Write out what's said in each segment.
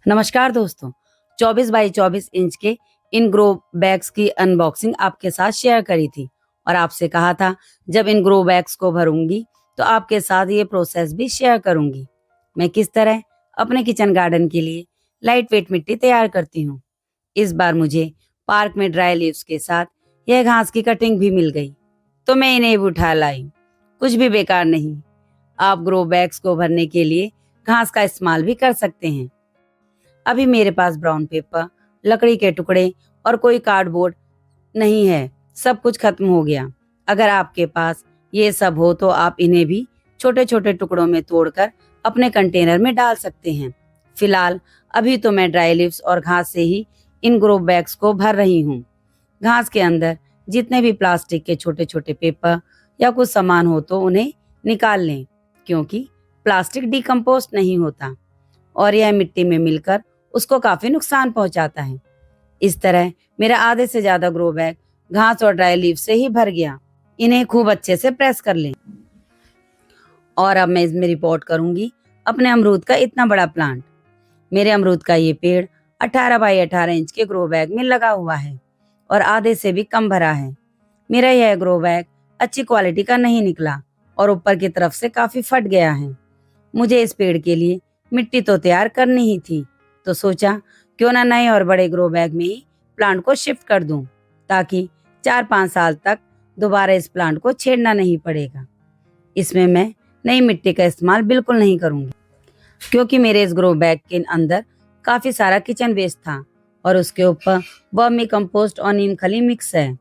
नमस्कार दोस्तों। 24 by 24 inch के इन ग्रो बैग्स की अनबॉक्सिंग आपके साथ शेयर करी थी और आपसे कहा था जब इन ग्रो बैग्स को भरूंगी तो आपके साथ ये प्रोसेस भी शेयर करूंगी। मैं किस तरह अपने किचन गार्डन के लिए लाइट वेट मिट्टी तैयार करती हूँ। इस बार मुझे पार्क में ड्राई लीव्स के साथ यह घास की कटिंग भी मिल गई तो मैं इन्हें भी उठा लाई। कुछ भी बेकार नहीं। आप ग्रो बैग्स को भरने के लिए घास का इस्तेमाल भी कर सकते हैं। अभी मेरे पास ब्राउन पेपर, लकड़ी के टुकड़े और कोई कार्डबोर्ड नहीं है। सब कुछ खत्म हो गया। अगर आपके पास ये सब हो तो आप इन्हें भी छोटे छोटे टुकड़ों में तोड़कर अपने कंटेनर में डाल सकते हैं। फिलहाल अभी तो मैं ड्राई लीव्स और घास से ही इन ग्रो बैग्स को भर रही हूँ। घास के अंदर जितने भी प्लास्टिक के छोटे छोटे पेपर या कुछ सामान हो तो उन्हें निकाल लें, क्योंकि प्लास्टिक डिकम्पोस्ट नहीं होता और यह मिट्टी में मिलकर उसको काफी नुकसान पहुंचाता है। इस तरह मेरा आधे से ज्यादा ग्रो बैग घास और ड्राई लीफ से ही भर गया। इन्हें खूब अच्छे से प्रेस कर लें। और अब मैं इसमें रिपोर्ट करूंगी अपने अमरूद का इतना बड़ा प्लांट। मेरे अमरूद का ये पेड़ 18 बाई 18 इंच के ग्रो बैग में लगा हुआ है और आधे से भी कम भरा है। मेरा यह ग्रो बैग अच्छी क्वालिटी का नहीं निकला और ऊपर की तरफ से काफी फट गया है। मुझे इस पेड़ के लिए मिट्टी तो तैयार करनी ही थी, तो सोचा क्यों ना नए और बड़े ग्रो बैग में ही प्लांट को शिफ्ट कर दूं, ताकि 4-5 साल तक दोबारा इस प्लांट को छेड़ना नहीं पड़ेगा। इसमें मैं नई मिट्टी का इस्तेमाल बिल्कुल नहीं करूंगी, क्योंकि मेरे इस ग्रो बैग के अंदर काफी सारा किचन वेस्ट था और उसके ऊपर वर्मी कंपोस्ट और नीम खली मिक्स है।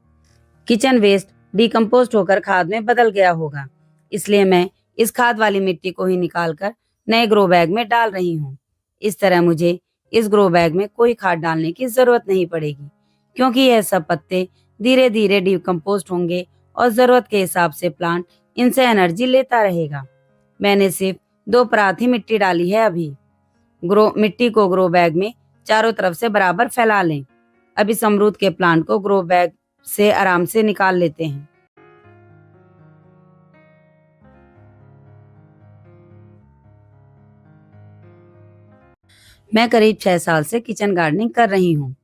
किचन वेस्ट डिकम्पोस्ट होकर खाद में बदल गया होगा, इसलिए मैं इस खाद वाली मिट्टी को ही निकालकर नए ग्रो बैग में डाल रही हूँ। इस तरह मुझे इस ग्रो बैग में कोई खाद डालने की जरूरत नहीं पड़ेगी, क्योंकि यह सब पत्ते धीरे धीरे डिकम्पोस्ट होंगे और जरूरत के हिसाब से प्लांट इनसे एनर्जी लेता रहेगा। मैंने सिर्फ 2 परात ही मिट्टी डाली है अभी। ग्रो मिट्टी को ग्रो बैग में चारों तरफ से बराबर फैला लें। अब इस अमरूद के प्लांट को ग्रो बैग से आराम से निकाल लेते हैं। मैं करीब 6 साल से किचन गार्डनिंग कर रही हूँ।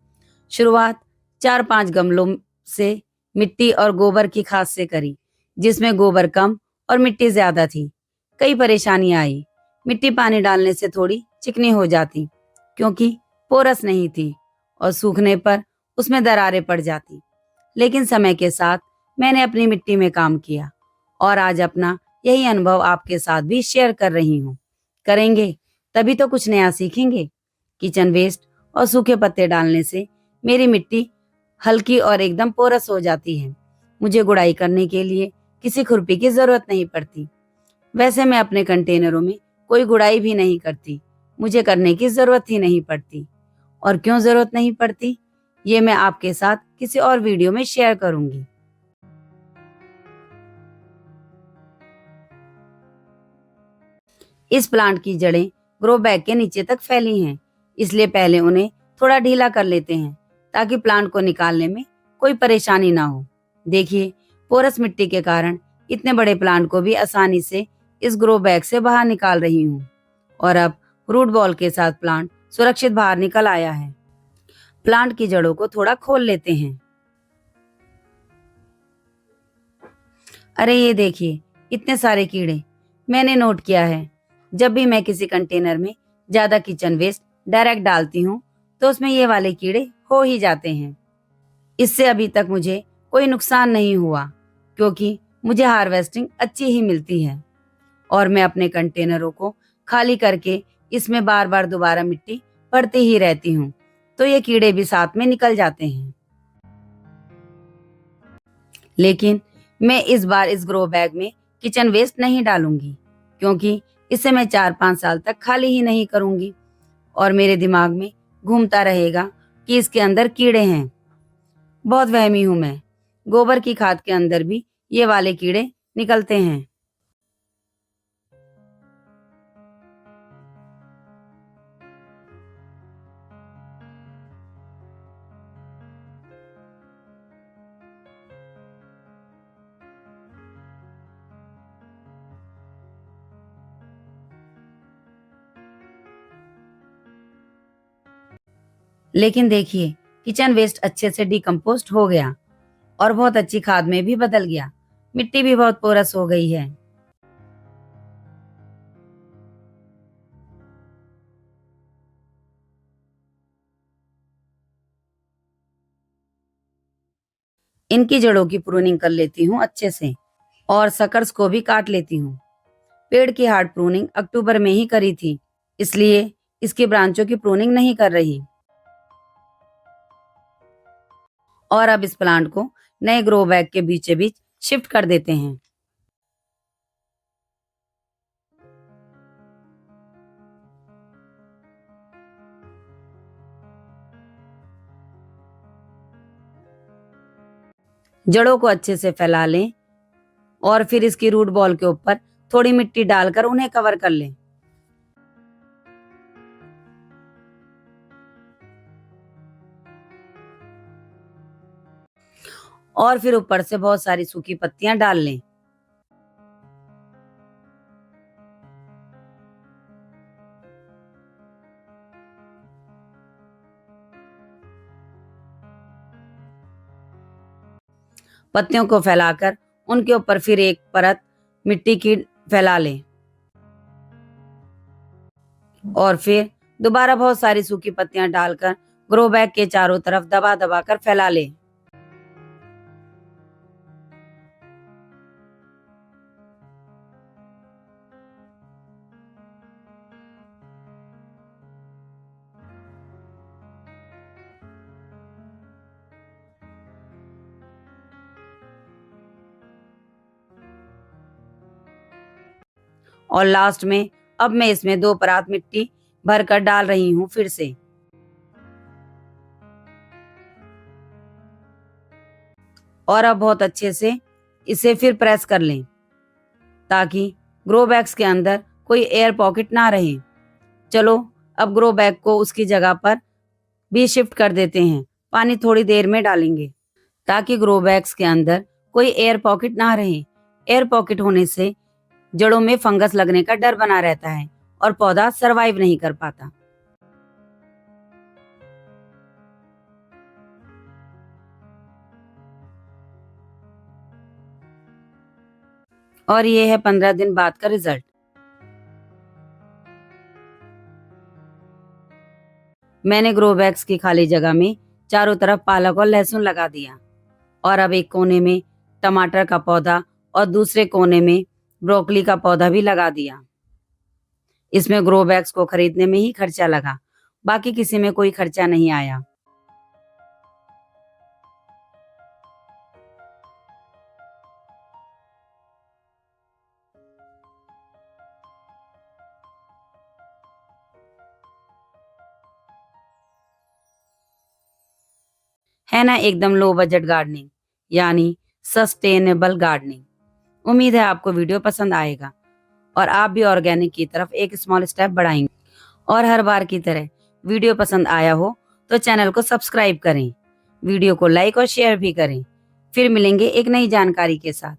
शुरुआत 4-5 गमलों से मिट्टी और गोबर की खाद से करी, जिसमें गोबर कम और मिट्टी ज्यादा थी। कई परेशानियां आई। मिट्टी पानी डालने से थोड़ी चिकनी हो जाती, क्योंकि पोरस नहीं थी, और सूखने पर उसमें दरारें पड़ जाती। लेकिन समय के साथ मैंने अपनी मिट्टी में काम किया और आज अपना यही अनुभव आपके साथ भी शेयर कर रही हूँ। करेंगे तभी तो कुछ नया सीखेंगे। किचन वेस्ट और सूखे पत्ते डालने से मेरी मिट्टी हल्की और एकदम पोरस हो जाती है। मुझे गुड़ाई करने के लिए किसी खुरपी की जरूरत नहीं पड़ती। वैसे मैं अपने कंटेनरों में कोई गुड़ाई भी नहीं करती। मुझे करने की जरूरत ही नहीं पड़ती। और क्यों जरूरत नहीं पड़ती, ये मैं आपके साथ किसी और वीडियो में शेयर करूंगी। इस प्लांट की जड़ें ग्रो बैग के नीचे तक फैली हैं, इसलिए पहले उन्हें थोड़ा ढीला कर लेते हैं ताकि प्लांट को निकालने में कोई परेशानी ना हो। देखिए, पोरस मिट्टी के कारण इतने बड़े प्लांट को भी आसानी से इस ग्रो बैग से बाहर निकाल रही हूँ और अब रूट बॉल के साथ प्लांट सुरक्षित बाहर निकल आया है। प्लांट की जड़ों को थोड़ा खोल लेते हैं। अरे ये देखिए, इतने सारे कीड़े। मैंने नोट किया है, जब भी मैं किसी कंटेनर में ज्यादा किचन वेस्ट डायरेक्ट डालती हूँ तो उसमें ये वाले कीड़े हो ही जाते हैं। इससे अभी तक मुझे कोई नुकसान नहीं हुआ, क्योंकि मुझे हार्वेस्टिंग अच्छी ही मिलती है और मैं अपने कंटेनरों को खाली करके इसमें बार बार दोबारा मिट्टी भरती ही रहती हूँ, तो ये कीड़े भी साथ में निकल जाते हैं। लेकिन मैं इस बार इस ग्रो बैग में किचन वेस्ट नहीं डालूंगी, क्योंकि इसे मैं 4-5 साल तक खाली ही नहीं करूंगी और मेरे दिमाग में घूमता रहेगा कि इसके अंदर कीड़े हैं। बहुत वहमी हूं मैं। गोबर की खाद के अंदर भी ये वाले कीड़े निकलते हैं। लेकिन देखिए, किचन वेस्ट अच्छे से डिकम्पोस्ट हो गया और बहुत अच्छी खाद में भी बदल गया। मिट्टी भी बहुत पोरस हो गई है। इनकी जड़ों की प्रूनिंग कर लेती हूँ अच्छे से और सकर्स को भी काट लेती हूँ। पेड़ की हार्ड प्रूनिंग अक्टूबर में ही करी थी, इसलिए इसकी ब्रांचों की प्रूनिंग नहीं कर रही। और अब इस प्लांट को नए ग्रो बैग के बीचे बीच शिफ्ट कर देते हैं। जड़ों को अच्छे से फैला लें और फिर इसकी रूट बॉल के ऊपर थोड़ी मिट्टी डालकर उन्हें कवर कर लें। और फिर ऊपर से बहुत सारी सूखी पत्तियां डाल लें। पत्तियों को फैलाकर उनके ऊपर फिर एक परत मिट्टी की फैला लें और फिर दोबारा बहुत सारी सूखी पत्तियां डालकर ग्रो बैग के चारों तरफ दबा दबा कर फैला लें। और लास्ट में अब मैं इसमें 2 परात मिट्टी भरकर डाल रही हूँ फिर से। और अब बहुत अच्छे से इसे फिर प्रेस कर लें ताकि ग्रो बैग्स के अंदर कोई एयर पॉकेट ना रहे। चलो अब ग्रो बैग को उसकी जगह पर भी शिफ्ट कर देते हैं। पानी थोड़ी देर में डालेंगे ताकि ग्रो बैग्स के अंदर कोई एयर पॉकेट ना रहे। एयर पॉकेट होने से जड़ों में फंगस लगने का डर बना रहता है और पौधा सरवाइव नहीं कर पाता। और ये है 15 दिन बाद का रिजल्ट। मैंने ग्रो बैग्स की खाली जगह में चारों तरफ पालक और लहसुन लगा दिया और अब एक कोने में टमाटर का पौधा और दूसरे कोने में ब्रोकली का पौधा भी लगा दिया। इसमें ग्रो बैग्स को खरीदने में ही खर्चा लगा, बाकी किसी में कोई खर्चा नहीं आया। है ना एकदम लो बजट गार्डनिंग, यानी सस्टेनेबल गार्डनिंग। उम्मीद है आपको वीडियो पसंद आएगा और आप भी ऑर्गेनिक की तरफ एक स्मॉल स्टेप बढ़ाएंगे। और हर बार की तरह वीडियो पसंद आया हो तो चैनल को सब्सक्राइब करें, वीडियो को लाइक और शेयर भी करें। फिर मिलेंगे एक नई जानकारी के साथ।